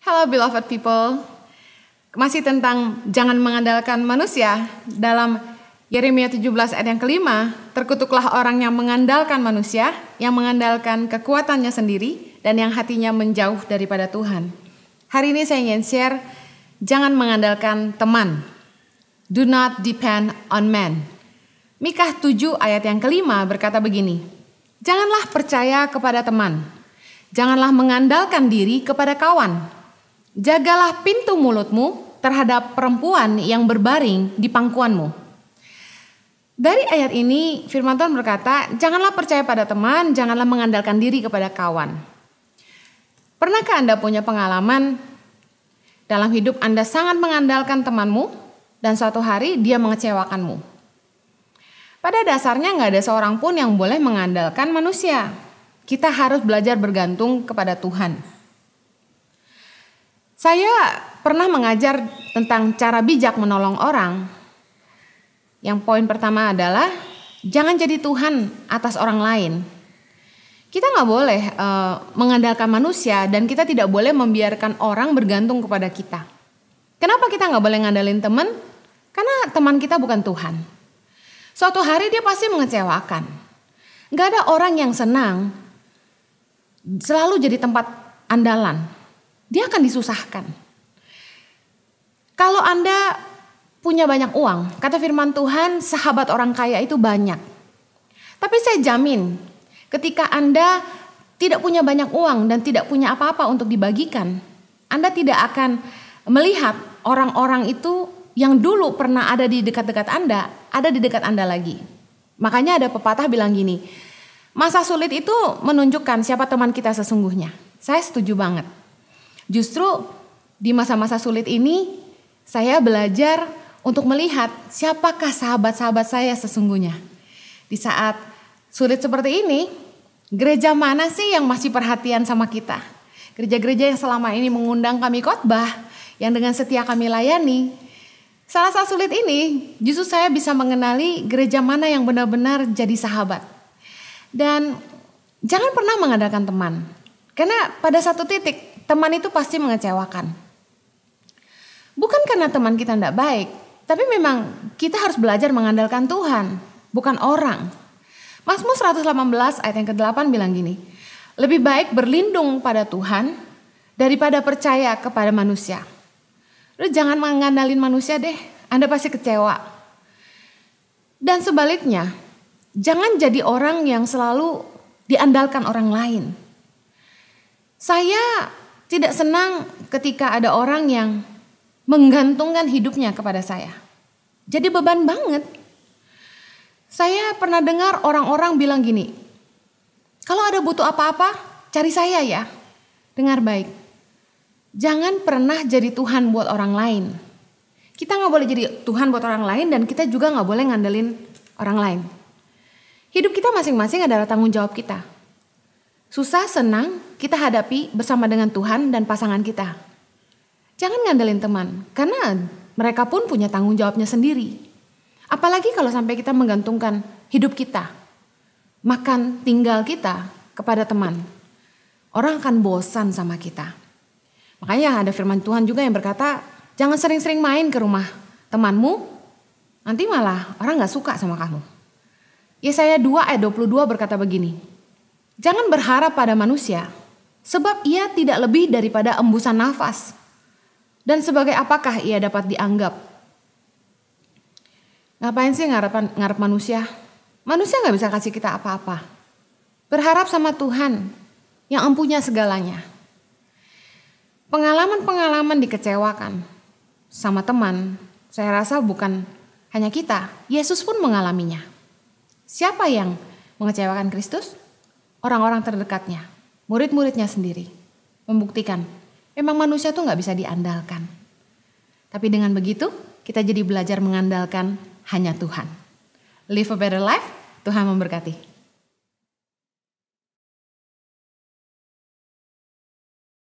Hello beloved people, masih tentang jangan mengandalkan manusia. Dalam Yeremia 17 ayat yang kelima, terkutuklah orang yang mengandalkan manusia, yang mengandalkan kekuatannya sendiri, dan yang hatinya menjauh daripada Tuhan. Hari ini saya ingin share, jangan mengandalkan teman. Do not depend on man. Mikha 7 ayat yang kelima berkata begini, janganlah percaya kepada teman, janganlah mengandalkan diri kepada kawan. Jagalah pintu mulutmu terhadap perempuan yang berbaring di pangkuanmu. Dari ayat ini firman Tuhan berkata, janganlah percaya pada teman, janganlah mengandalkan diri kepada kawan. Pernahkah Anda punya pengalaman dalam hidup Anda sangat mengandalkan temanmu dan suatu hari dia mengecewakanmu? Pada dasarnya gak ada seorang pun yang boleh mengandalkan manusia. Kita harus belajar bergantung kepada Tuhan. Saya pernah mengajar tentang cara bijak menolong orang. Yang poin pertama adalah jangan jadi Tuhan atas orang lain. Kita gak boleh mengandalkan manusia dan kita tidak boleh membiarkan orang bergantung kepada kita. Kenapa kita gak boleh ngandalin teman? Karena teman kita bukan Tuhan. Suatu hari dia pasti mengecewakan. Gak ada orang yang senang selalu jadi tempat andalan. Dia akan disusahkan. Kalau Anda punya banyak uang, kata firman Tuhan, sahabat orang kaya itu banyak. Tapi saya jamin, ketika Anda tidak punya banyak uang dan tidak punya apa-apa untuk dibagikan, Anda tidak akan melihat orang-orang itu yang dulu pernah ada di dekat-dekat Anda, ada di dekat Anda lagi. Makanya ada pepatah bilang gini, masa sulit itu menunjukkan siapa teman kita sesungguhnya. Saya setuju banget. Justru di masa-masa sulit ini saya belajar untuk melihat siapakah sahabat-sahabat saya sesungguhnya. Di saat sulit seperti ini, gereja mana sih yang masih perhatian sama kita? Gereja-gereja yang selama ini mengundang kami khotbah, yang dengan setia kami layani. Saat sulit ini justru saya bisa mengenali gereja mana yang benar-benar jadi sahabat. Dan jangan pernah mengandalkan teman. Karena pada satu titik teman itu pasti mengecewakan. Bukan karena teman kita tidak baik, tapi memang kita harus belajar mengandalkan Tuhan, bukan orang. Mazmur 118 ayat yang ke-8 bilang gini, lebih baik berlindung pada Tuhan daripada percaya kepada manusia. Lu jangan mengandalin manusia deh, Anda pasti kecewa. Dan sebaliknya, jangan jadi orang yang selalu diandalkan orang lain. Saya tidak senang ketika ada orang yang menggantungkan hidupnya kepada saya. Jadi beban banget. Saya pernah dengar orang-orang bilang gini, kalau ada butuh apa-apa, cari saya ya. Dengar baik. Jangan pernah jadi Tuhan buat orang lain. Kita gak boleh jadi Tuhan buat orang lain dan kita juga gak boleh ngandelin orang lain. Hidup kita masing-masing adalah tanggung jawab kita. Susah, senang, kita hadapi bersama dengan Tuhan dan pasangan kita. Jangan ngandelin teman, karena mereka pun punya tanggung jawabnya sendiri. Apalagi kalau sampai kita menggantungkan hidup kita, makan, tinggal kita kepada teman. Orang akan bosan sama kita. Makanya ada firman Tuhan juga yang berkata, jangan sering-sering main ke rumah temanmu, nanti malah orang gak suka sama kamu. Yesaya 2 ayat 22 berkata begini, jangan berharap pada manusia, sebab ia tidak lebih daripada embusan nafas. Dan sebagai apakah ia dapat dianggap? Ngapain sih ngarep manusia? Manusia gak bisa kasih kita apa-apa. Berharap sama Tuhan yang empunya segalanya. Pengalaman-pengalaman dikecewakan sama teman, saya rasa bukan hanya kita, Yesus pun mengalaminya. Siapa yang mengecewakan Kristus? Orang-orang terdekatnya, murid-muridnya sendiri, membuktikan memang manusia tuh gak bisa diandalkan. Tapi dengan begitu, kita jadi belajar mengandalkan hanya Tuhan. Live a better life, Tuhan memberkati.